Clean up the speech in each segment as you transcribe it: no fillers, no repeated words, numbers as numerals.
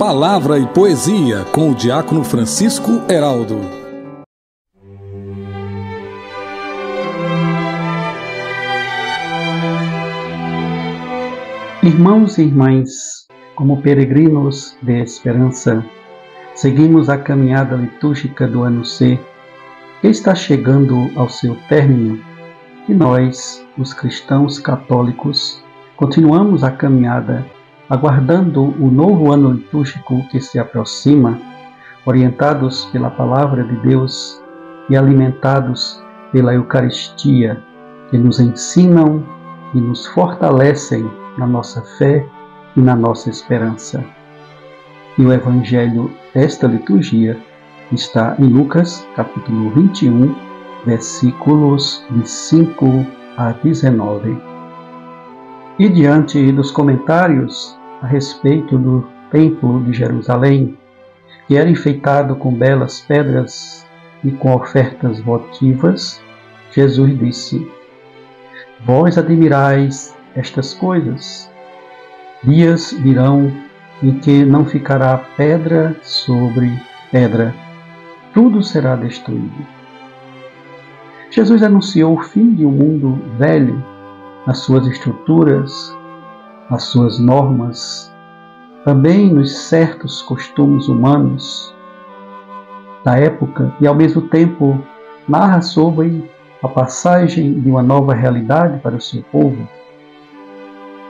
Palavra e Poesia, com o diácono Francisco Heraldo. Irmãos e irmãs, como peregrinos de esperança, seguimos a caminhada litúrgica do ano C, que está chegando ao seu término, e nós, os cristãos católicos, continuamos a caminhada, aguardando o novo ano litúrgico que se aproxima, orientados pela Palavra de Deus e alimentados pela Eucaristia, que nos ensinam e nos fortalecem na nossa fé e na nossa esperança. E o Evangelho desta liturgia está em Lucas, capítulo 21, versículos de 5 a 19. E diante dos comentários a respeito do Templo de Jerusalém, que era enfeitado com belas pedras e com ofertas votivas, Jesus disse: Vós admirais estas coisas. Dias virão em que não ficará pedra sobre pedra, tudo será destruído. Jesus anunciou o fim de um mundo velho, nas suas estruturas, nas suas normas, também nos certos costumes humanos da época, e ao mesmo tempo narra sobre a passagem de uma nova realidade para o seu povo,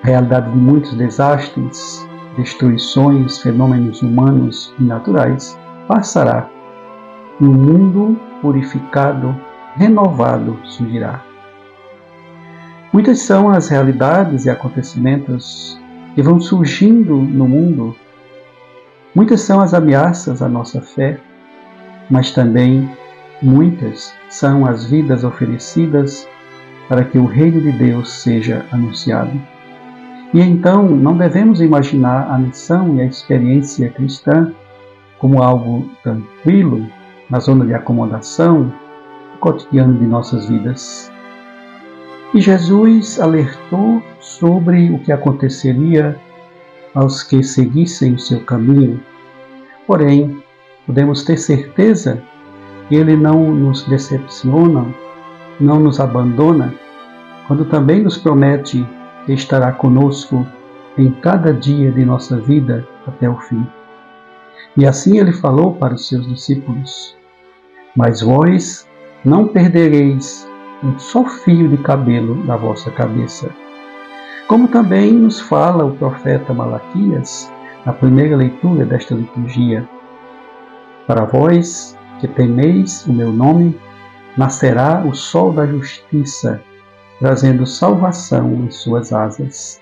a realidade de muitos desastres, destruições, fenômenos humanos e naturais, passará, e um mundo purificado, renovado surgirá. Muitas são as realidades e acontecimentos que vão surgindo no mundo. Muitas são as ameaças à nossa fé, mas também muitas são as vidas oferecidas para que o reino de Deus seja anunciado. E então não devemos imaginar a missão e a experiência cristã como algo tranquilo, na zona de acomodação, no cotidiano de nossas vidas. E Jesus alertou sobre o que aconteceria aos que seguissem o seu caminho. Porém, podemos ter certeza que Ele não nos decepciona, não nos abandona, quando também nos promete que estará conosco em cada dia de nossa vida até o fim. E assim Ele falou para os seus discípulos: Mas vós não perdereis um só fio de cabelo da vossa cabeça. Como também nos fala o profeta Malaquias, na primeira leitura desta liturgia: Para vós que temeis o meu nome, nascerá o sol da justiça, trazendo salvação em suas asas.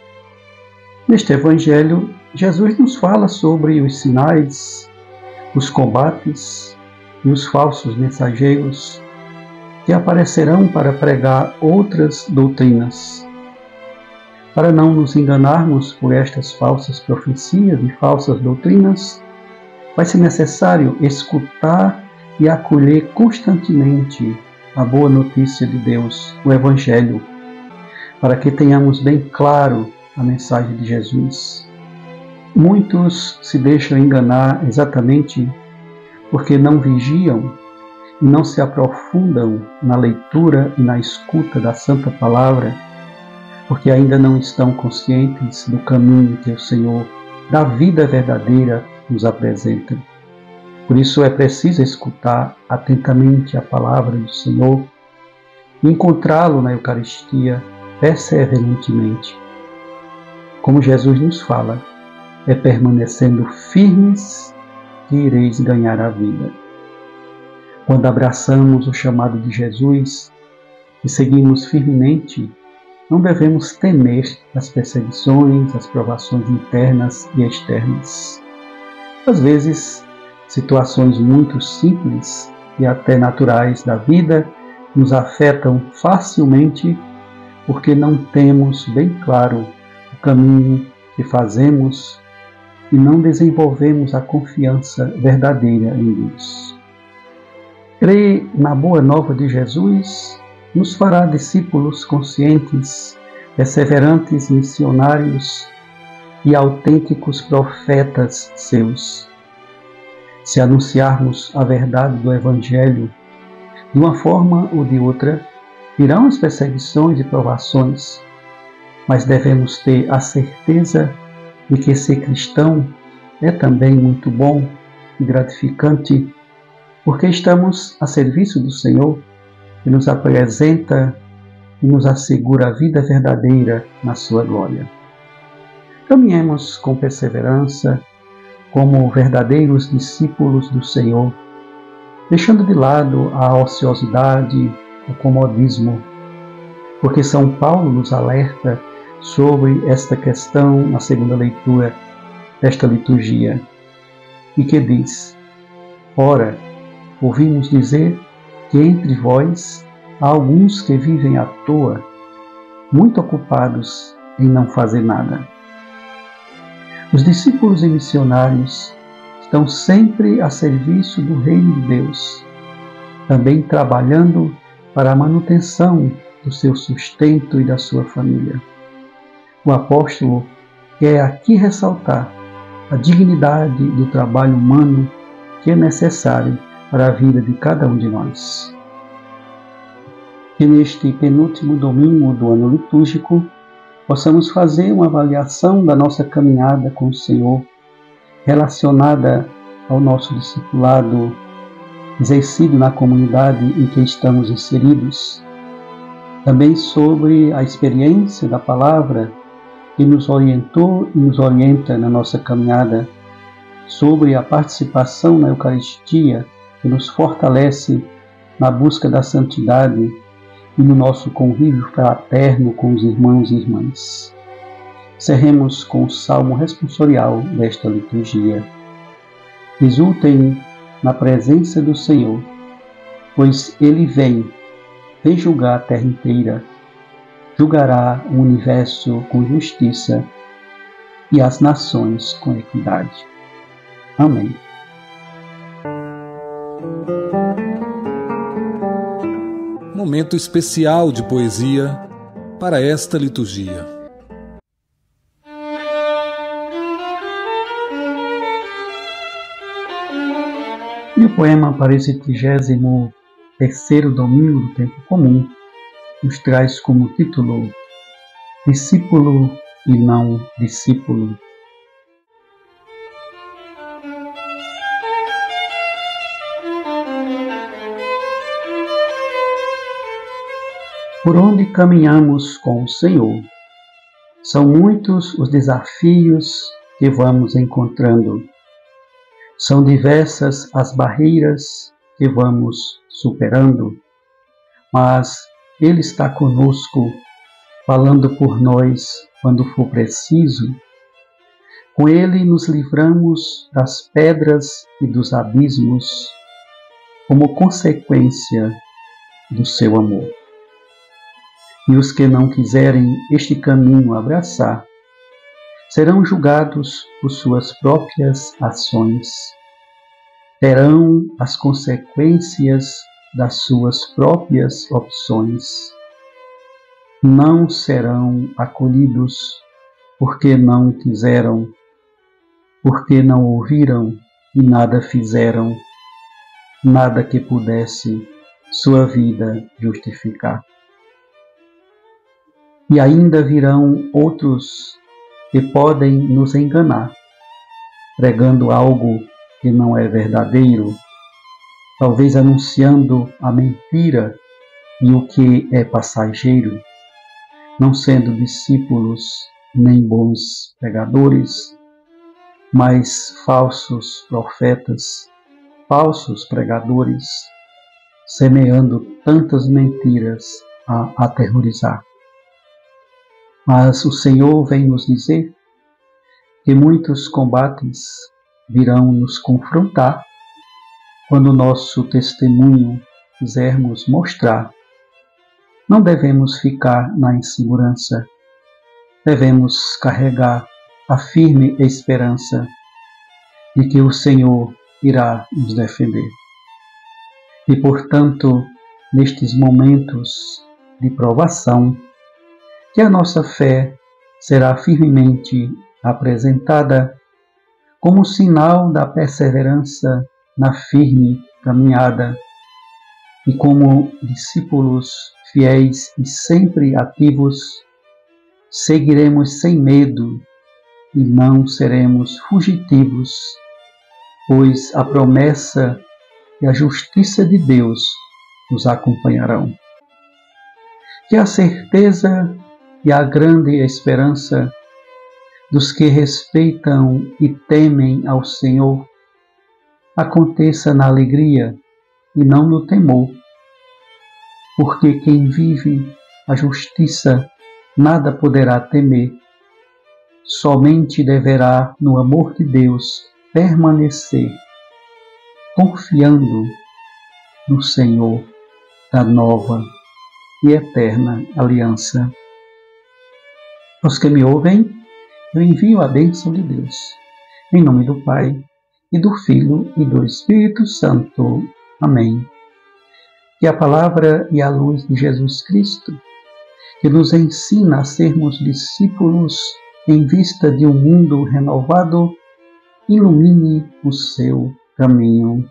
Neste Evangelho, Jesus nos fala sobre os sinais, os combates e os falsos mensageiros que aparecerão para pregar outras doutrinas. Para não nos enganarmos por estas falsas profecias e falsas doutrinas, vai ser necessário escutar e acolher constantemente a boa notícia de Deus, o Evangelho, para que tenhamos bem claro a mensagem de Jesus. Muitos se deixam enganar exatamente porque não vigiam e não se aprofundam na leitura e na escuta da Santa Palavra, porque ainda não estão conscientes do caminho que o Senhor, da vida verdadeira, nos apresenta. Por isso é preciso escutar atentamente a Palavra do Senhor e encontrá-lo na Eucaristia perseverantemente. Como Jesus nos fala, é permanecendo firmes que ireis ganhar a vida. Quando abraçamos o chamado de Jesus e seguimos firmemente, não devemos temer as perseguições, as provações internas e externas. Às vezes, situações muito simples e até naturais da vida nos afetam facilmente porque não temos bem claro o caminho que fazemos e não desenvolvemos a confiança verdadeira em Deus. Crer na boa nova de Jesus nos fará discípulos conscientes, perseverantes missionários e autênticos profetas seus. Se anunciarmos a verdade do Evangelho, de uma forma ou de outra, virão as perseguições e provações, mas devemos ter a certeza de que ser cristão é também muito bom e gratificante, porque estamos a serviço do Senhor, que nos apresenta e nos assegura a vida verdadeira na sua glória. Caminhemos com perseverança, como verdadeiros discípulos do Senhor, deixando de lado a ociosidade, o comodismo, porque São Paulo nos alerta sobre esta questão na segunda leitura desta liturgia, e que diz: ora, ouvimos dizer que entre vós há alguns que vivem à toa, muito ocupados em não fazer nada. Os discípulos e missionários estão sempre a serviço do reino de Deus, também trabalhando para a manutenção do seu sustento e da sua família. O apóstolo quer aqui ressaltar a dignidade do trabalho humano que é necessário para a vida de cada um de nós. Que neste penúltimo domingo do ano litúrgico possamos fazer uma avaliação da nossa caminhada com o Senhor, relacionada ao nosso discipulado exercido na comunidade em que estamos inseridos, também sobre a experiência da palavra que nos orientou e nos orienta na nossa caminhada, sobre a participação na Eucaristia que nos fortalece na busca da santidade e no nosso convívio fraterno com os irmãos e irmãs. Encerremos com o salmo responsorial desta liturgia. Exultem na presença do Senhor, pois Ele vem julgar a terra inteira, julgará o universo com justiça e as nações com equidade. Amém. Momento especial de poesia para esta liturgia. E o poema para esse 33º domingo do tempo comum nos traz como título Discípulo e não discípulo. Por onde caminhamos com o Senhor? São muitos os desafios que vamos encontrando. São diversas as barreiras que vamos superando, mas Ele está conosco, falando por nós quando for preciso. Com Ele nos livramos das pedras e dos abismos, como consequência do seu amor. E os que não quiserem este caminho abraçar, serão julgados por suas próprias ações. Terão as consequências das suas próprias opções. Não serão acolhidos porque não quiseram, porque não ouviram e nada fizeram, nada que pudesse sua vida justificar. E ainda virão outros que podem nos enganar, pregando algo que não é verdadeiro, talvez anunciando a mentira e o que é passageiro, não sendo discípulos nem bons pregadores, mas falsos profetas, falsos pregadores, semeando tantas mentiras a aterrorizar. Mas o Senhor vem nos dizer que muitos combates virão nos confrontar quando o nosso testemunho quisermos mostrar. Não devemos ficar na insegurança, devemos carregar a firme esperança de que o Senhor irá nos defender. E, portanto, nestes momentos de provação, que a nossa fé será firmemente apresentada como sinal da perseverança na firme caminhada, e como discípulos fiéis e sempre ativos, seguiremos sem medo e não seremos fugitivos, pois a promessa e a justiça de Deus nos acompanharão. Que a certeza e a grande esperança dos que respeitam e temem ao Senhor aconteça na alegria e não no temor, porque quem vive a justiça nada poderá temer, somente deverá no amor de Deus permanecer, confiando no Senhor da nova e eterna aliança. Aos que me ouvem, eu envio a bênção de Deus, em nome do Pai, e do Filho, e do Espírito Santo. Amém. Que a palavra e a luz de Jesus Cristo, que nos ensina a sermos discípulos em vista de um mundo renovado, ilumine o seu caminho.